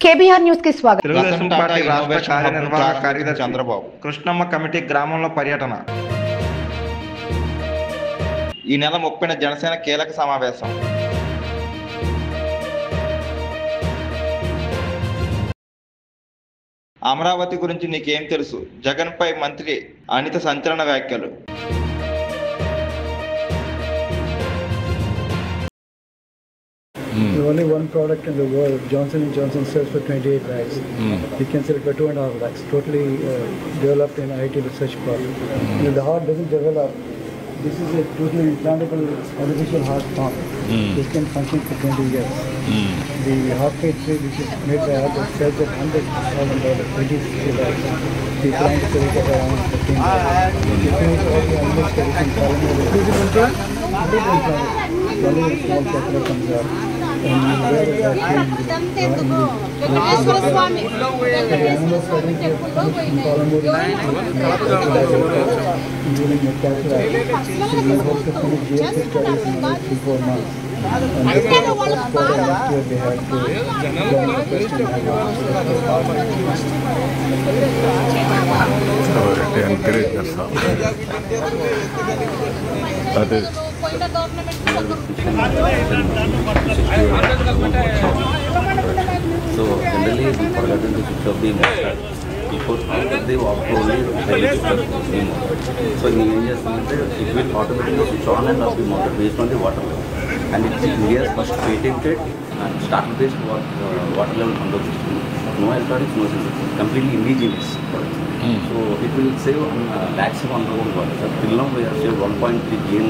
KBR news కి స్వాగతం. Telugu Desam party రాష్ట్ర కార్యనిర్వాహక కార్యదర్శి చంద్రబాబు కృష్ణమ్మ కమిటీ గ్రామంలో పర్యటన. ఈ నెల 30న జనసేన కీలక సమావేశం. అమరావతి గురించి నీకేం తెలుసు? జగన్ పై మంత్రి అనిత సంచలన వ్యాఖ్యలు. There's only one product in the world. Johnson & Johnson sells for 28 lakhs. We can sell it for 2.5 lakhs. Totally developed in IT research park. If the heart doesn't develop, this is a totally implantable artificial heart pump. This can function for 20 years. The heart rate which is made by heart sells at $100,000, 20 lakhs. The client is selling at around 15 lakhs. If you need all the animal studies in Parliament, only a small capital comes out. And where is that animal studies in Parliament, including the cataract. We hope to finish GST studies in the next 3-4 months. And this is the first quarter next year they have to join the question. So generally we forgot to switch off the motor before after they walk slowly they will switch off the motor. So in India it will automatically switch on and off the motor based on the water level, and it's India's first patented and starter based water level control system. No electronics, no sensors, completely indigenous product. So it will save lakhs of underground water. So till now we have saved 1.3 billion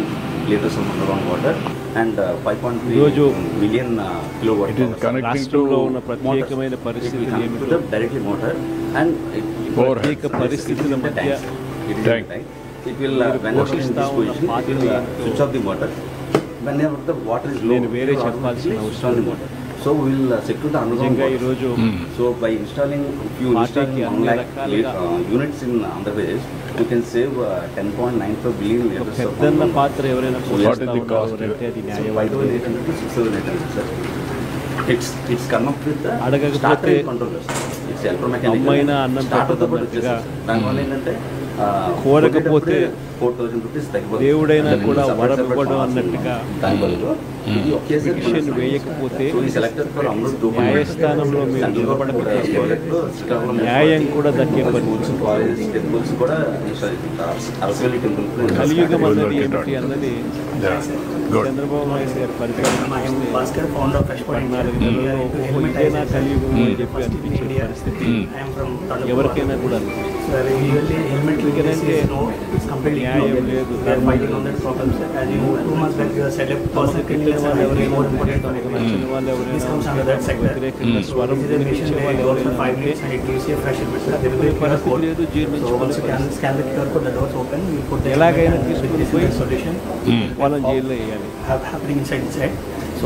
liters of underground water and 5.3 million kilowatt. It is connecting to ప్రత్యేకమైన పరిస్థితులు ఏమిటో directly motor and ప్రత్యేక పరిస్థితుల మధ్య it will when it is in this position it will switch off the motor whenever the water is low. వేరే చెప్పాల్సిన అవసరం లేదు. So we will secure the underground water. So by installing few 1 lakh units in Andhra Pradesh, you can save 10.95 billion liters of పెద్దన్న పాత్ర ఎవరైనా what is the cost? So 5,800 to 6,800, sir. It's come up with the starter controllers. It's electromechanical. Starter the product. దానివల్ల ఏంటంటే కోరకపోతే 4,000 rupees దేవుడైనా కూడా వరమివ్వడం అన్నట్టుగా petition వేయకపోతే న్యాయస్థానంలో మీరు నిలబడకపోతే న్యాయం కూడా దక్కే కలియుగం అన్నది ఏమిటి అన్నది చంద్రబాబు నాయుడు గారి పరిపాలన 14 నెలల్లో ఇదేనా కలియుగం అని చెప్పి అనిపించే పరిస్థితి ఎవరికైనా కూడా న్యాయం లేదు. వ్యతిరేకంగా స్వరం వినిపించే వాళ్ళు ఎలాగైనా తీసుకుని పోయి వాళ్ళని జైల్లో వేయాలి.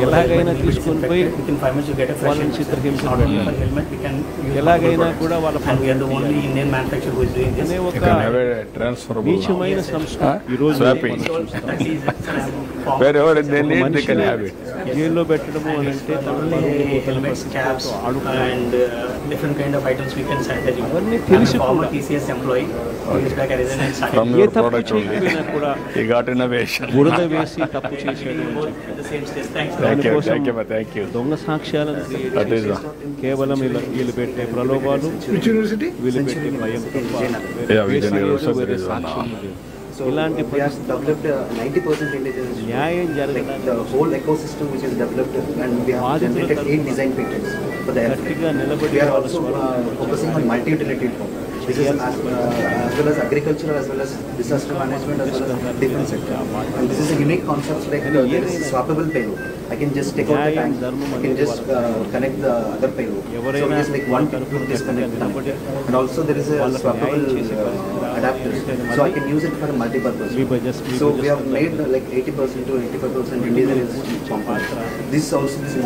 ఎలాగైనా తీసుకుని పోయి వాళ్ళని చిత్రహింసలు ఎలాగైనా కూడా వాళ్ళ అనే ఒక నీచమైన సంస్కృతి ఈరోజు జైల్లో పెట్టడము అని అంటే అవన్నీ తెలిసి ఏ తప్పు చేయకపోయినా కూడా బురద వేసి తప్పు చేసేది దానికోసం దొంగ సాక్ష్యాలను కేవలం వీళ్ళు పెట్టే ప్రలోభాలు వీళ్ళు పెట్టే భయం ఇలాంటి న్యాయం గట్టిగా నిలబడి This is as well as agriculture, as well as disaster management, as well as different sector. And this is a unique concept, like there is swappable payload. I can just take out the tank, I can just connect the other payload. So it is like one to disconnect. And also there is a swappable adapter, so I can use it for a multi-purpose. So we have made like 80% to 85% indigenous component. This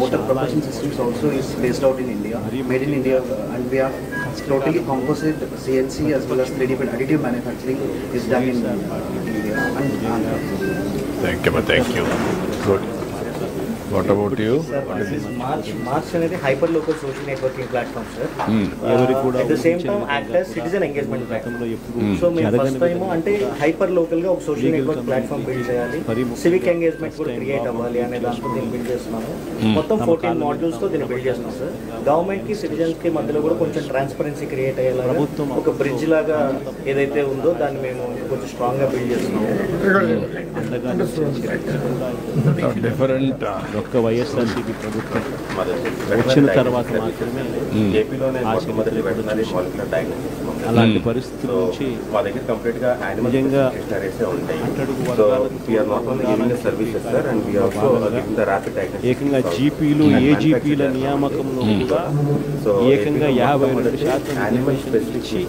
motor propulsion systems also is based out in India, made in India, and we have totally composite CNC as well as 3D additive manufacturing is done in India and Andhra. Thank you. Good. What about you? March అనేది hyper local social networking platform sir. ఎవరికి కూడా at the same time act as citizen engagement platform. So మేము first time అంటే hyper local గా ఒక social network platform build చేయాలి, civic engagement కూడా create అవ్వాలి అనే దాంతో దీన్ని బిల్డ్ చేస్తున్నాము. మొత్తం 14 మాడ్యూల్స్ తో దీన్ని బిల్డ్ చేస్తున్నాం సార్. గవర్నమెంట్ కి సిటిజన్స్ కి మధ్యలో కూడా కొంచెం ట్రాన్స్పరెన్సీ క్రియేట్ అయ్యేలాగా ఒక బ్రిడ్జ్ లాగా ఏదైతే ఉందో దాన్ని మేము కొంచెం స్ట్రాంగ్ గా బిల్డ్ చేస్తున్నాము. డిఫరెంట్ ఒక్క వైఎస్ఆర్సీపీ ప్రభుత్వం వచ్చిన తర్వాత మాత్రమే అలాంటి పరిస్థితుల నుంచి మా దగ్గర కంప్లీట్ గా నిజంగా ఏకంగా జీపీలు ఏజీపీల నియామకంలో కూడా ఏకంగా 52% ఇచ్చి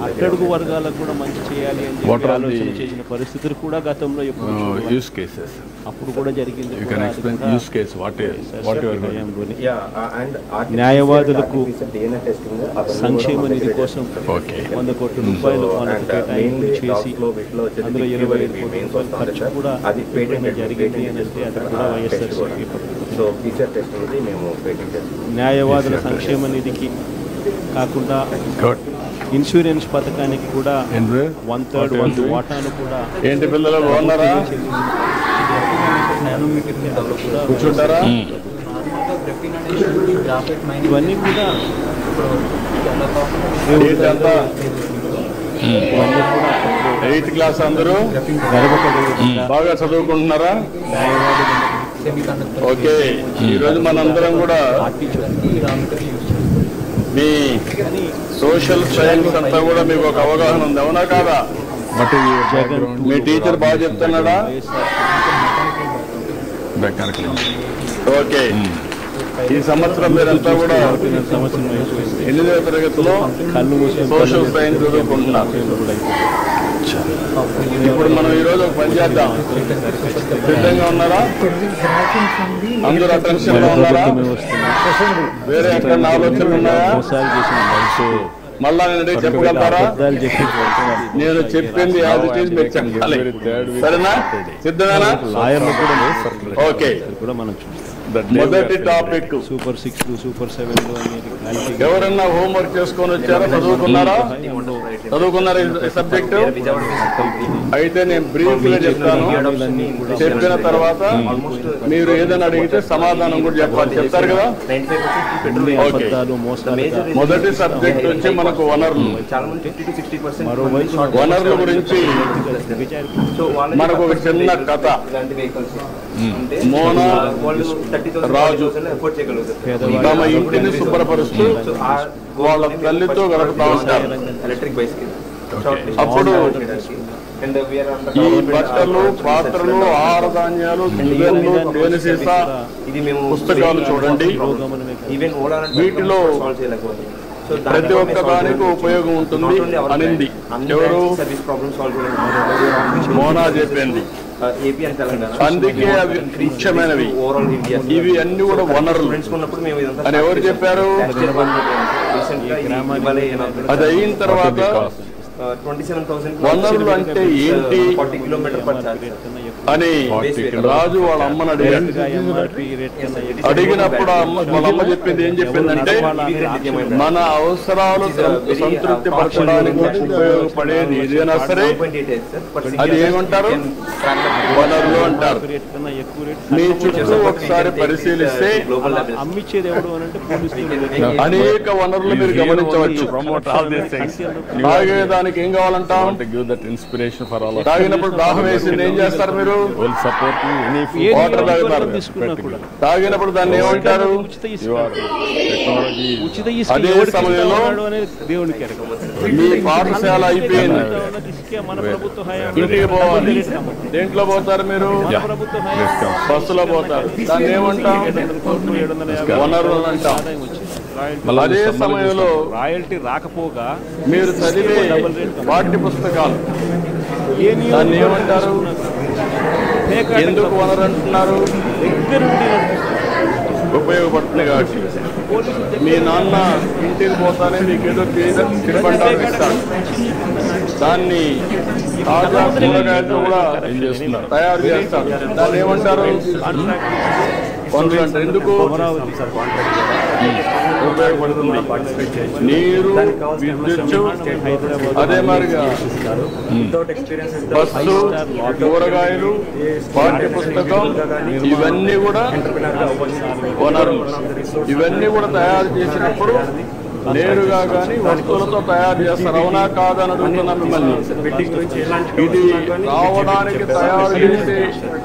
అట్టడుగు వర్గాలకు కూడా మంచి చేయాలి అని చెప్పి ఆలోచన చేసిన పరిస్థితులు కూడా గతంలో ఎప్పుడు యూస్ కేసెస్ అప్పుడు కూడా జరిగింది. You can explain use case what న్యాయవాదులకు సంక్షేమ నిధి కోసం 100 కోట్ల రూపాయలు వాళ్ళకు కేటాయింపు చేసి అందులో 25 కోట్ల రూపాయలు ఖర్చు కూడా పెట్టడం జరిగింది అని అంటే అది కూడా వైఎస్ఆర్సీపీ. న్యాయవాదుల సంక్షేమ నిధికి కాకుండా ఇన్సూరెన్స్ పథకానికి కూడా 1/3 వంతు వాటాను కూడా ఏంటి పిల్లలు బాగున్నారా? కూర్చుంటారా? ఇవన్నీ కూడా ఎయిత్ క్లాస్ అందరూ బాగా చదువుకుంటున్నారా? ఓకే, ఈరోజు మనందరం కూడా మీ సోషల్ సైన్స్ అంతా కూడా మీకు ఒక అవగాహన ఉంది, అవునా కాదా? మీ టీచర్ బాగా చెప్తున్నాడా? ఓకే, ఈ సంవత్సరం మీరంతా కూడా 8వ తరగతిలో సోషల్ సైన్స్ చదువుకుంటున్నారు. ఇప్పుడు మనం ఈరోజు ఒక పని చేద్దాం. సిద్ధంగా ఉన్నారా? అందరూ అటెన్షన్ లో ఉన్నారా? వేరే ఎక్కడ ఆలోచనలు ఉన్నాయా? మళ్ళా నేను చెప్పగలుగుతారా? నేను చెప్పింది యాజ్ ఇట్ ఈజ్ మీరు చెప్పాలి, సరేనా? సిద్ధమేనా? ఓకే, మొదటి టాపిక్ సూపర్ 6 సూపర్ 7 అనేది ఎవరన్నా హోంవర్క్ చేసుకొని వచ్చారా? చదువుకున్నారా? చదువుకున్నారా ఈ సబ్జెక్ట్? అయితే నేను బ్రీఫ్ గా చెప్తాను. చెప్పిన తర్వాత మీరు ఏదైనా అడిగితే సమాధానం కూడా చెప్పాలి. చెప్తారు కదా? ఓకే, మొదటి సబ్జెక్ట్ వచ్చి మనకు వనరులు. వనరుల గురించి మనకు ఒక చిన్న కథ. మోనా రాజు తమ ఇంటిని శుభ్రపరుస్తూ వాళ్ళ తల్లితో గడుపుతా ఉంటారు. అప్పుడు ఈ బట్టలు, పాత్రలు, ఆహార ధాన్యాలు, గిన్నెలు, తేనె సీసా, పుస్తకాలు చూడండి. వీటిలో ప్రతి ఒక్క దానికి ఉపయోగం ఉంటుంది అనింది. ఎవరు? మోనా చెప్పింది. అందుకే అవి ముఖ్యమైనవి. ఇవి అన్ని కూడా వనరులు అని ఎవరు చెప్పారు? అది అయిన తర్వాత వనరులు అంటే ఏంటి అని రాజు వాళ్ళ అమ్మని అడిగాడు. అడిగినప్పుడు వాళ్ళ అమ్మ చెప్పింది ఏం చెప్పిందంటే, మన అవసరాలు సంతృప్తి పరచడానికి ఉపయోగపడేది ఏదైనా సరే అది ఏమంటారు? వనరులు అంటారు. మీ చుట్టూ ఒకసారి పరిశీలిస్తే అనేక వనరులు మీరు గమనించవచ్చు. తాగేదానికి ఏం కావాలంటాం? తాగినప్పుడు దాహం వేసింది ఏం చేస్తారు మీరు? వాటర్ తాగుతారు. తాగినప్పుడు దాన్ని ఏమంటారు? అదే సమయంలో మీ పాఠశాల అయిపోయింది, ఇంటికి పోవాలి. దేంట్లో పోతారు మీరు? బస్సులో పోతారు. దాన్ని ఏమంటాం? వనరులు అంటాం. అదే సమయంలో రాయల్టీ రాకపోగా మీరు చదివే పాఠ్య పుస్తకాలు దాన్ని ఏమంటారు? ఎందుకు వనరు అంటున్నారు? ఉపయోగపడుతుంది కాబట్టి. మీ నాన్న ఇంటికి పోతానే మీకు ఏదో తినబండాలు ఇస్తాడు. దాన్ని తాజా కూరగాయలతో కూడా తయారు చేస్తారు. దాన్ని ఏమంటారు? వనరులు అంటారు. ఎందుకు ఉపయోగపడుతుంది? నీరు, విద్యుత్, అదే మరిగా బస్సు, కూరగాయలు, పాఠ్య పుస్తకం, ఇవన్నీ కూడా వనరులు. ఇవన్నీ కూడా తయారు చేసినప్పుడు నేరుగా కానీ వస్తువులతో తయారు చేస్తారు. అవునా కాదా అని అడుగుతున్నా మిమ్మల్ని. ఇది రావడానికి తయారు చేసే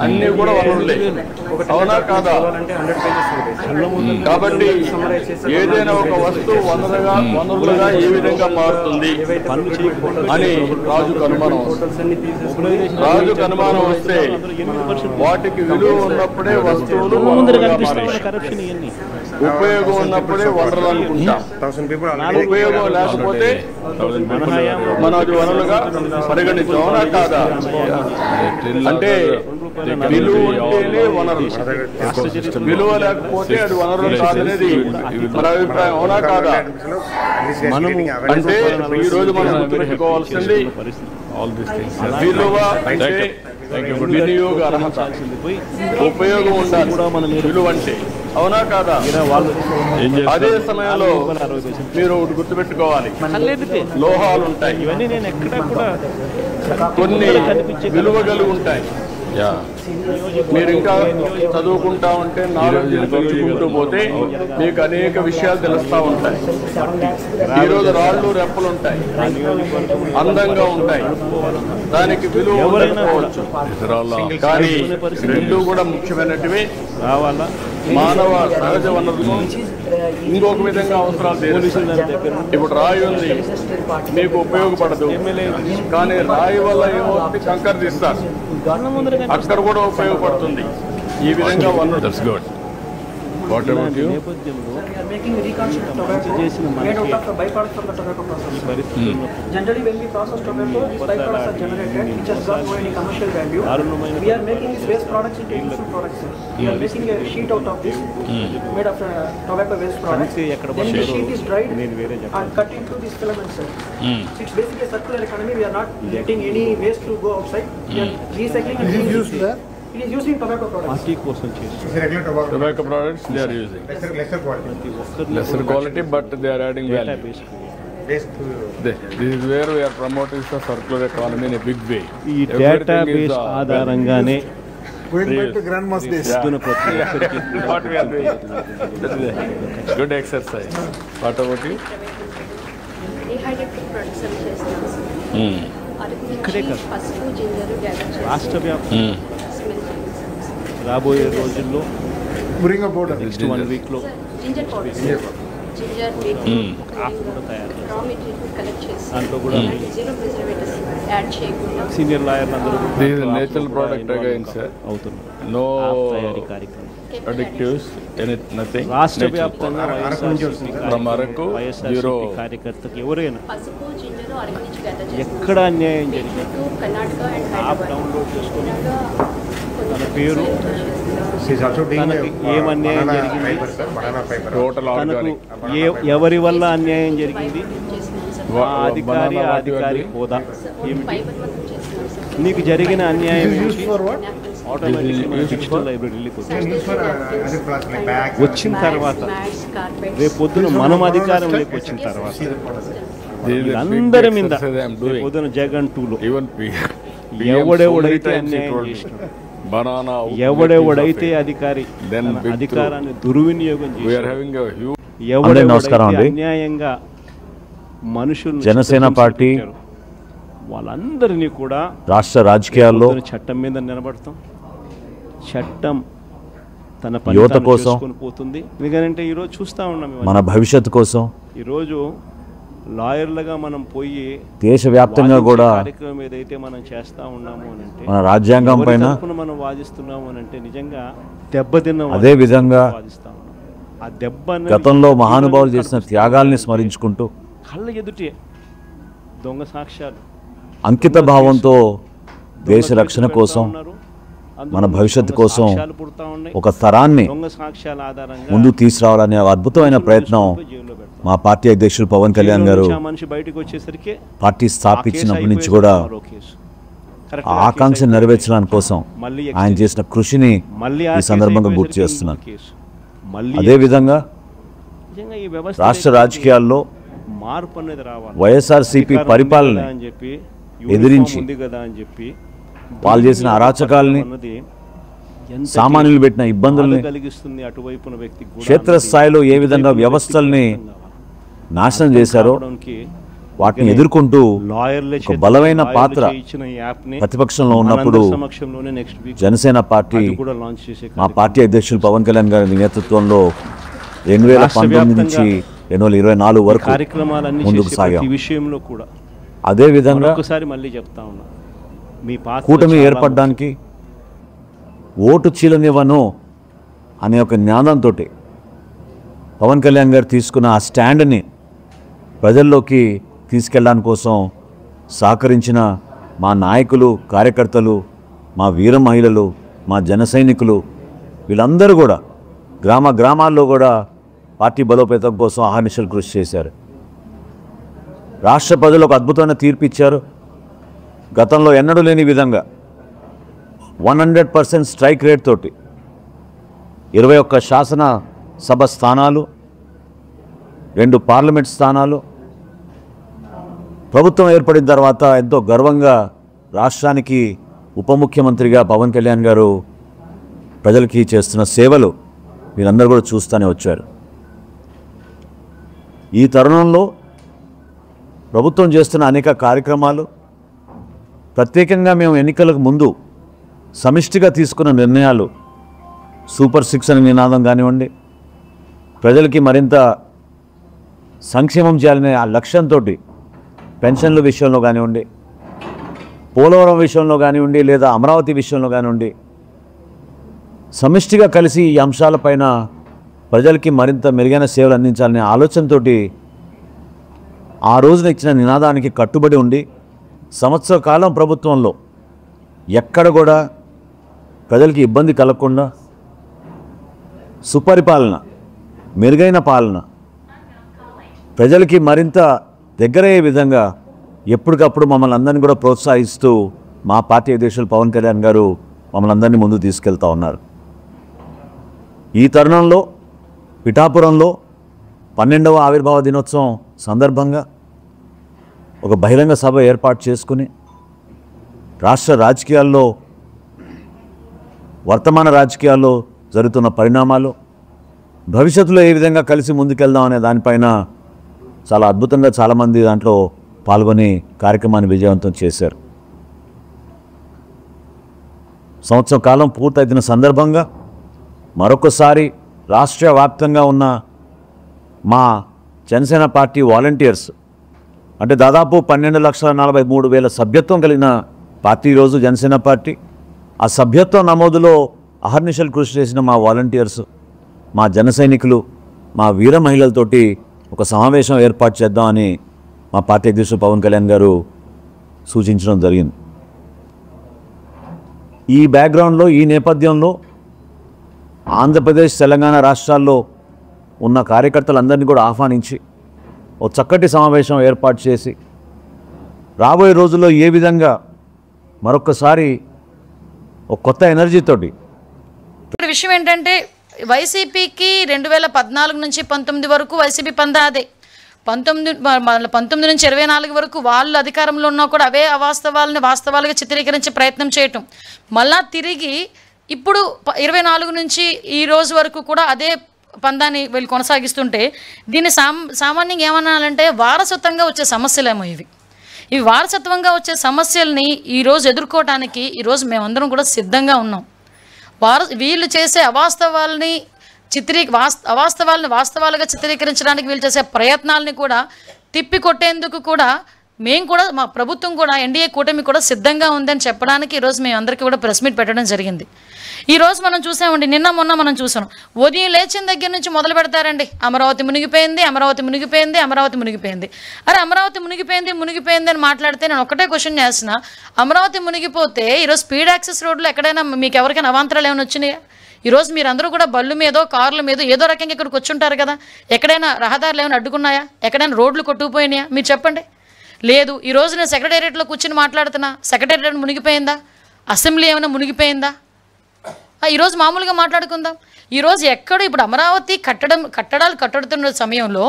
అన్ని కూడా వనరులే. అవునా కాదా? కాబట్టి ఏదైనా ఒక వస్తువు వనరులుగా ఏ విధంగా మారుతుంది అని రాజుకు అనుమానం వస్తుంది. రాజుకు అనుమానం వస్తే వాటికి విలువ ఉన్నప్పుడే వస్తువులు ఉపయోగం ఉన్నప్పుడే వనరులు అనుకుంటాం. ఉపయోగం లేకపోతే మనం అది వనరులుగా పరిగణించాం. అవునా కాదా? అంటే విలువ ఉంటేనే వనరులు, విలువ లేకపోతే అది వనరులు కాదనేది మన అభిప్రాయం. అవునా కాదా? అంటే ఈ రోజు మనం గుర్తుపెట్టుకోవాల్సింది విలువ అంటే వినియోగ అర్హత, ఉపయోగం ఉండాలి విలువ అంటే. అవునా కాదా? అదే సమయంలో మీరు ఒకటి గుర్తుపెట్టుకోవాలి, లోహాలు ఉంటాయి, ఇవన్నీ నేను ఎక్కడ కూడా కొన్ని విలువ కలిగి ఉంటాయి. మీరు ఇంకా చదువుకుంటా ఉంటే, నాలెడ్జ్ పెంచుకుంటూ పోతే మీకు అనేక విషయాలు తెలుస్తూ ఉంటాయి. ఈరోజు రాళ్ళు రెప్పలు ఉంటాయి, అందంగా ఉంటాయి, దానికి విలువ ఉండకపోవచ్చు. కానీ రెండు కూడా ముఖ్యమైనటివి. మానవ సహజ వనరులు ఇంకొక విధంగా అవసరాలు తీరుస్తాయి. ఇప్పుడు రాయి ఉంది, మీకు ఉపయోగపడదు, కానీ రాయి వల్ల ఏమవుతుంది? కంకర తీస్తారు, అక్కడ కూడా ఉపయోగపడుతుంది. ఈ విధంగా వనరులు. Generally, when we process tobacco, these byproducts are generated, which has got no any commercial value. We are making these waste products into useful products. We are making a sheet out of this, made of tobacco waste products. Then the sheet is dried and cut into these filaments. It's basically a circular economy. We are not letting any waste to go outside. We are recycling and reusing. It is used in tobacco products. Tobacco products they are using lesser quality, but they are adding value. This is where we are promoting the circular economy in a big way. ఈ data base ఆధారంగానే Going back to grandma's days. What we are doing. Good exercise. What about you? Dehydrated products are చేస్తాం. పసుపు, ginger gather చేస్తాం. రాష్ట్ర వ్యాప్తంగా రాబోయే రోజుల్లో Bring a border. Next 1 వీక్లో ginger powder, ginger raw material collect చేసి దాంట్లో కూడా జీరో ప్రిజర్వేటివ్స్ యాడ్ చేయకుండా సీనియర్ లాయర్లు అందరూ This is a natural product again, sir. అవుతున్నారు. No తయారీ కార్యక్రమం additives, nothing. రాష్ట్ర Natural. వ్యాప్తంగా From Araku, zero. కార్యకర్తకి ఎవరైనా పసుపు, జింజర్ అరకు నుంచి గ్యాదర్ చేస్తాం. ఎక్కడ అన్యాయం జరిగింది Karnataka and app Hyderabad download చేసుకుని తన పేరు, తనకి ఏం అన్యాయం జరిగింది, Total తనకు organic. ఎవరి వల్ల అన్యాయం జరిగింది, Wa- ఆ అధికారి banana ఆ what you అధికారి agree? హోదా ఏమిటి, ఫైబర్ మొత్తం చేస్తున్నాం సార్. నీకు జరిగిన అన్యాయం ఏంటి, For what? ఆటోమేటిక్గా మన డిజిటల్ లైబ్రరీకి వచ్చిన తర్వాత రేపు పొద్దున మనం అధికారంలోకి వచ్చిన తర్వాత This is a big అందరి మీద exercise I am doing. రేపు పొద్దున జగన్ 2లో Even ఎవడెవడైతే PM అన్యాయం told me. చేసినాడు, Banana. ఎవడెవడైతే అధికారి Then తన big అధికారాన్ని దుర్వినియోగం We are చేశాడు, having a huge. ఎవడెవడైతే నమస్కారం అండి. అన్యాయంగా మనుషుల్ని జనసేన చిత్రహింస పార్టీ పెట్టారు, వాళ్ళందరినీ కూడా రాష్ట్ర రాజకీయాల్లో పొద్దున చట్టం మీద నిలబడతాం. చట్టం తన యువత పని కోసం, చేసుకొని పోతుంది. ఎందుకంటే ఈరోజు చూస్తూ ఉన్నాం ఇవన్నీ. మన భవిష్యత్తు కోసం ఈరోజు లాయర్లుగా మనం పోయి దేశవ్యాప్తంగా వాదించే కూడా కార్యక్రమం ఏదైతే మనం చేస్తా ఉన్నాము అని అంటే, మన రాజ్యాంగం ఎవరి పైన తరపున మనం వాదిస్తున్నాము అని అంటే నిజంగా దెబ్బతిన్న అదే విధంగా వాదిస్తా ఉన్నాం. ఆ దెబ్బ అనేది గతంలో మహానుభావులు చేసిన త్యాగాల్ని స్మరించుకుంటూ కళ్ళ ఎదుటే దొంగ సాక్ష్యాలు, అంకిత భావంతో దేశ రక్షణ కోసం, మన భవిష్యత్తు కోసం ఒక తరాన్ని దొంగ సాక్ష్యాల ఆధారంగా ముందుకు తీసుకురావాలనే అద్భుతమైన ప్రయత్నం జైల్లో పెడతాం. మా పార్టీ అధ్యక్షులు పవన్ కళ్యాణ్ గారు ఆ మనిషి బయటకు వచ్చేసరికి పార్టీ స్థాపించినప్పటి నుంచి కూడా ఆ ఆకాంక్ష నెరవేర్చడానికి కోసం ఆయన చేసిన కృషిని ఈ సందర్భంగా గుర్తు చేస్తున్నాను. అదేవిధంగా రాష్ట్ర రాజకీయాల్లో మార్పు అనేది రావాలి. వైఎస్ఆర్సీపీ పరిపాలన ఎదిరించి వాళ్ళు చేసిన అరాచకాలని, సామాన్యులు పెట్టిన ఇబ్బందుల్ని, క్షేత్రస్థాయిలో ఏ విధంగా వ్యవస్థల్ని నాశనం చేశారో వాటిని ఎదుర్కొంటూ ఒక బలమైన పాత్ర ప్రతిపక్షంలో ఉన్నప్పుడు జనసేన పార్టీ, మా పార్టీ అధ్యక్షులు పవన్ కళ్యాణ్ గారి నేతృత్వంలో 2019 నుంచి 2024 వరకు ముందుకు సాగాం. అదేవిధంగా కూటమి ఏర్పడడానికి ఓటు చీలనివ్వను అనే ఒక జ్ఞానంతో పవన్ కళ్యాణ్ గారు తీసుకున్న ఆ స్టాండ్ని ప్రజల్లోకి తీసుకెళ్ళడానికి కోసం సహకరించిన మా నాయకులు, కార్యకర్తలు, మా వీర మహిళలు, మా జన సైనికులు వీళ్ళందరూ కూడా గ్రామాల్లో కూడా పార్టీ బలోపేతం కోసం అహర్నిశలు కృషి చేశారు. రాష్ట్ర ప్రజలు ఒక అద్భుతమైన తీర్పు ఇచ్చారు. గతంలో ఎన్నడూ లేని విధంగా 100% స్ట్రైక్ రేట్ తోటి 21 శాసనసభ స్థానాలు, 2 పార్లమెంట్ స్థానాలు ప్రభుత్వం ఏర్పడిన తర్వాత ఎంతో గర్వంగా రాష్ట్రానికి ఉప ముఖ్యమంత్రిగా పవన్ కళ్యాణ్ గారు ప్రజలకి చేస్తున్న సేవలు మీరందరూ కూడా చూస్తూనే వచ్చారు. ఈ తరుణంలో ప్రభుత్వం చేస్తున్న అనేక కార్యక్రమాలు, ప్రత్యేకంగా మేము ఎన్నికలకు ముందు సమిష్టిగా తీసుకున్న నిర్ణయాలు, సూపర్ 6 అనే నినాదం కానివ్వండి, ప్రజలకి మరింత సంక్షేమం చేయాలనే ఆ లక్ష్యంతో పెన్షన్ల విషయంలో కానివ్వండి, పోలవరం విషయంలో కానివ్వండి, లేదా అమరావతి విషయంలో కానివ్వండి, సమిష్టిగా కలిసి ఈ అంశాలపైన ప్రజలకి మరింత మెరుగైన సేవలు అందించాలనే ఆలోచనతో ఆ రోజున ఇచ్చిన నినాదానికి కట్టుబడి ఉండి సంవత్సర కాలం ప్రభుత్వంలో ఎక్కడ కూడా ప్రజలకి ఇబ్బంది కలగకుండా సుపరిపాలన, మెరుగైన పాలన, ప్రజలకి మరింత దగ్గరయ్యే విధంగా ఎప్పటికప్పుడు మమ్మల్ని అందరినీ కూడా ప్రోత్సహిస్తూ మా పార్టీ అధ్యక్షులు పవన్ కళ్యాణ్ గారు మమ్మల్ని అందరినీ ముందుకు తీసుకెళ్తూ ఉన్నారు. ఈ తరుణంలో పిఠాపురంలో 12వ ఆవిర్భావ దినోత్సవం సందర్భంగా ఒక బహిరంగ సభ ఏర్పాటు చేసుకుని రాష్ట్ర రాజకీయాల్లో, వర్తమాన రాజకీయాల్లో జరుగుతున్న పరిణామాలు, భవిష్యత్తులో ఏ విధంగా కలిసి ముందుకెళ్దాం అనే దానిపైన చాలా అద్భుతంగా చాలామంది దాంట్లో పాల్గొని కార్యక్రమాన్ని విజయవంతం చేశారు. సంవత్సరం కాలం పూర్తయిన సందర్భంగా మరొకసారి రాష్ట్ర వ్యాప్తంగా ఉన్న మా జనసేన పార్టీ వాలంటీర్స్, అంటే దాదాపు 12,43,000 సభ్యత్వం కలిగిన పార్టీ ఈరోజు జనసేన పార్టీ. ఆ సభ్యత్వ నమోదులో అహర్నిశలు కృషి చేసిన మా వాలంటీర్స్, మా జన సైనికులు, మా వీర మహిళలతోటి ఒక సమావేశం ఏర్పాటు చేద్దామని మా పార్టీ అధ్యక్షుడు పవన్ కళ్యాణ్ గారు సూచించడం జరిగింది. ఈ బ్యాక్గ్రౌండ్లో, ఈ నేపథ్యంలో ఆంధ్రప్రదేశ్, తెలంగాణ రాష్ట్రాల్లో ఉన్న కార్యకర్తలందరినీ కూడా ఆహ్వానించి ఒక చక్కటి సమావేశం ఏర్పాటు చేసి రాబోయే రోజుల్లో ఏ విధంగా మరొకసారి ఒక కొత్త ఎనర్జీతోటి. ఇప్పుడు విషయం ఏంటంటే వైసీపీకి 2014 నుంచి 19 వరకు వైసీపీ పందా అదే. 19 నుంచి 24 వరకు వాళ్ళు అధికారంలో ఉన్నా కూడా అవే అవాస్తవాలని వాస్తవాలుగా చిత్రీకరించే ప్రయత్నం చేయటం. మళ్ళా తిరిగి ఇప్పుడు 24 నుంచి ఈ రోజు వరకు కూడా అదే పందాన్ని వీళ్ళు కొనసాగిస్తుంటే దీన్ని సామాన్యంగా ఏమనాలంటే వారసత్వంగా వచ్చే సమస్యలేమో ఇవి. వారసత్వంగా వచ్చే సమస్యల్ని ఈరోజు ఎదుర్కోవటానికి ఈరోజు మేమందరం కూడా సిద్ధంగా ఉన్నాం. వీళ్ళు చేసే అవాస్తవాలని వాస్తవాలుగా చిత్రీకరించడానికి వీళ్ళు చేసే ప్రయత్నాలని కూడా తిప్పికొట్టేందుకు కూడా మేము కూడా, మా ప్రభుత్వం కూడా, ఎన్డీఏ కూటమి కూడా సిద్ధంగా ఉందని చెప్పడానికి ఈరోజు మేము అందరికీ కూడా ప్రెస్ మీట్ పెట్టడం జరిగింది. ఈరోజు మనం చూసామండి, నిన్న మొన్న మనం చూసాం, ఉదయం లేచిన దగ్గర నుంచి మొదలు పెడతారండి, అమరావతి మునిగిపోయింది, అమరావతి మునిగిపోయింది, అమరావతి మునిగిపోయింది. అరే అమరావతి మునిగిపోయింది అని మాట్లాడితే నేను ఒకటే క్వశ్చన్ చేస్తున్నా, అమరావతి మునిగిపోతే ఈరోజు స్పీడ్ యాక్సెస్ రోడ్లు ఎక్కడైనా మీకు ఎవరికైనా అవాంతరాలు ఏమైనా వచ్చినాయా? ఈరోజు మీరందరూ కూడా బళ్ళు మీదో కార్ల మీదో ఏదో రకంగా ఇక్కడికి వచ్చి ఉంటారు కదా. ఎక్కడైనా రహదారులు ఏమైనా అడ్డుకున్నాయా? ఎక్కడైనా రోడ్లు కొట్టుకుపోయినాయా? మీరు చెప్పండి. లేదు. ఈరోజు నేను సెక్రటేరియట్లో కూర్చుని మాట్లాడుతున్నా, సెక్రటేరియట్ మునిగిపోయిందా? అసెంబ్లీ ఏమైనా మునిగిపోయిందా? ఈరోజు మామూలుగా మాట్లాడుకుందాం. ఈరోజు ఎక్కడ ఇప్పుడు అమరావతి కట్టడాలు కట్టుతున్న సమయంలో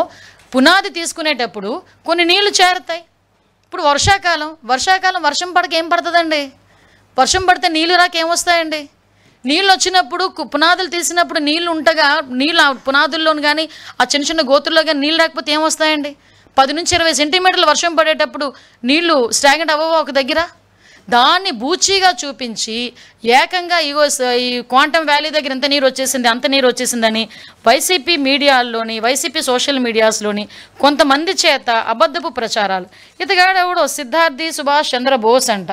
పునాది తీసుకునేటప్పుడు కొన్ని నీళ్లు చేరుతాయి. ఇప్పుడు వర్షాకాలం వర్షం పడక ఏం పడుతుందండి? వర్షం పడితే నీళ్ళు రాక ఏమొస్తాయండి? నీళ్ళు వచ్చినప్పుడు పునాదులు తీసినప్పుడు నీళ్ళు ఉంటగా నీళ్ళు ఆ పునాదుల్లోని కానీ ఆ చిన్న చిన్న గోతుల్లో కానీ నీళ్ళు రాకపోతే ఏమొస్తాయండి? 10 నుంచి 20 సెంటీమీటర్లు వర్షం పడేటప్పుడు నీళ్లు స్టాగ్నెంట్ అవ్వవా ఒక దగ్గర? దాన్ని బూచీగా చూపించి ఏకంగా ఈ క్వాంటమ్ వ్యాలీ దగ్గర అంత నీరు వచ్చేసిందని వైసీపీ మీడియాల్లోని, వైసీపీ సోషల్ మీడియాస్లోని కొంతమంది చేత అబద్ధపు ప్రచారాలు. ఇతగాడెవడో సిద్ధార్థి సుభాష్ చంద్రబోస్ అంట,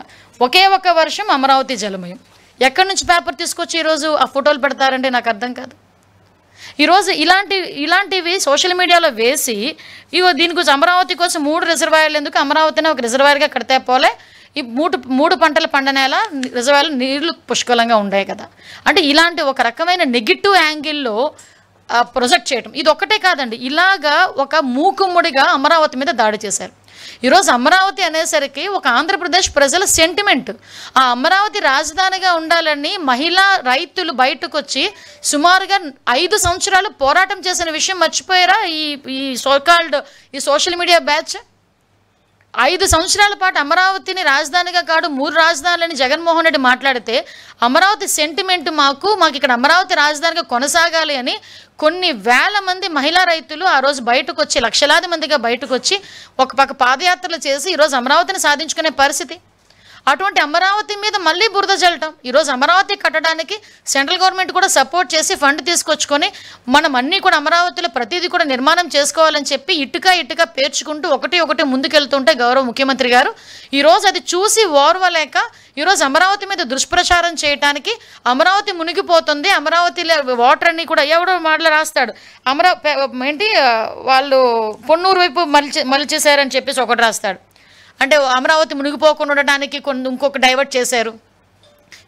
ఒకే ఒక్క వర్షం అమరావతి జలమయం. ఎక్కడి నుంచి పేపర్ తీసుకొచ్చి ఈరోజు ఆ ఫోటోలు పెడతారంటే నాకు అర్థం కాదు. ఈరోజు ఇలాంటివి సోషల్ మీడియాలో వేసి దీని గురించి అమరావతి కోసం 3 రిజర్వాయర్లు ఎందుకు, అమరావతిని ఒక రిజర్వాయర్గా కడితే పోలే, ఈ మూడు పంటల పండనేల రిజర్వాయర్లు నీళ్లు పుష్కలంగా ఉండే కదా. అంటే ఇలాంటి ఒక రకమైన నెగిటివ్ యాంగిల్లో ప్రొజెక్ట్ చేయటం ఇది ఒక్కటే కాదండి. ఇలాగా ఒక మూకుమ్ముడిగా అమరావతి మీద దాడి చేశారు. ఈరోజు అమరావతి అనేసరికి ఒక ఆంధ్రప్రదేశ్ ప్రజల సెంటిమెంట్. ఆ అమరావతి రాజధానిగా ఉండాలని మహిళా రైతులు బయటకు వచ్చి సుమారుగా 5 సంవత్సరాలు పోరాటం చేసిన విషయం మర్చిపోయారా ఈ సోషల్ మీడియా బ్యాచ్? 5 సంవత్సరాల పాటు అమరావతిని రాజధానిగా కాదు 3 రాజధానులని జగన్మోహన్ రెడ్డి మాట్లాడితే అమరావతి సెంటిమెంట్ మాకు ఇక్కడ అమరావతి రాజధానిగా కొనసాగాలి అని కొన్ని వేల మంది మహిళా రైతులు ఆ రోజు బయటకు వచ్చి, లక్షలాది మందిగా బయటకు వచ్చి ఒక పక్క పాదయాత్రలు చేసి ఈరోజు అమరావతిని సాధించుకునే పరిస్థితి. అటువంటి అమరావతి మీద మళ్ళీ బురద చల్లటం. ఈరోజు అమరావతి కట్టడానికి సెంట్రల్ గవర్నమెంట్ కూడా సపోర్ట్ చేసి ఫండ్ తీసుకొచ్చుకొని మనం అన్నీ కూడా అమరావతిలో ప్రతిదీ కూడా నిర్మాణం చేసుకోవాలని చెప్పి ఇటుక పేర్చుకుంటూ ఒకటి ముందుకెళ్తుంటే గౌరవ ముఖ్యమంత్రి గారు ఈరోజు అది చూసి ఓర్వలేక ఈరోజు అమరావతి మీద దుష్ప్రచారం చేయడానికి అమరావతి మునిగిపోతుంది, అమరావతిలో వాటర్ అన్నీ కూడా ఎవడో మాటలు రాస్తాడు, వాళ్ళు పొన్నూరు వైపు మలిచేశారని చెప్పేసి ఒకటి రాస్తాడు. అంటే అమరావతి మునిగిపోకుండా ఉండడానికి ఇంకొక డైవర్ట్ చేశారు.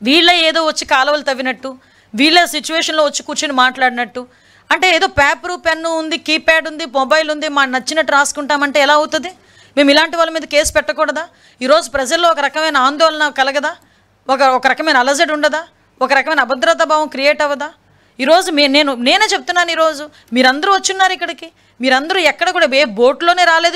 వీళ్ళ ఏదో వచ్చి కాలువలు తవ్వినట్టు, వీళ్ళ సిచ్యువేషన్లో వచ్చి కూర్చొని మాట్లాడినట్టు, అంటే ఏదో పేపరు పెన్ను ఉంది, కీప్యాడ్ ఉంది, మొబైల్ ఉంది, మా నచ్చినట్టు రాసుకుంటామంటే ఎలా అవుతుంది? మేము ఇలాంటి వాళ్ళ మీద కేసు పెట్టకూడదా? ఈరోజు ప్రజల్లో ఒక రకమైన ఆందోళన కలగదా? ఒక రకమైన అలజడి ఉండదా? ఒక రకమైన అభద్రతా భావం క్రియేట్ అవ్వదా? ఈరోజు నేనే చెప్తున్నాను, ఈరోజు మీరందరూ వచ్చున్నారు ఇక్కడికి, మీరందరూ ఎక్కడ కూడా బోట్లోనే రాలేదు.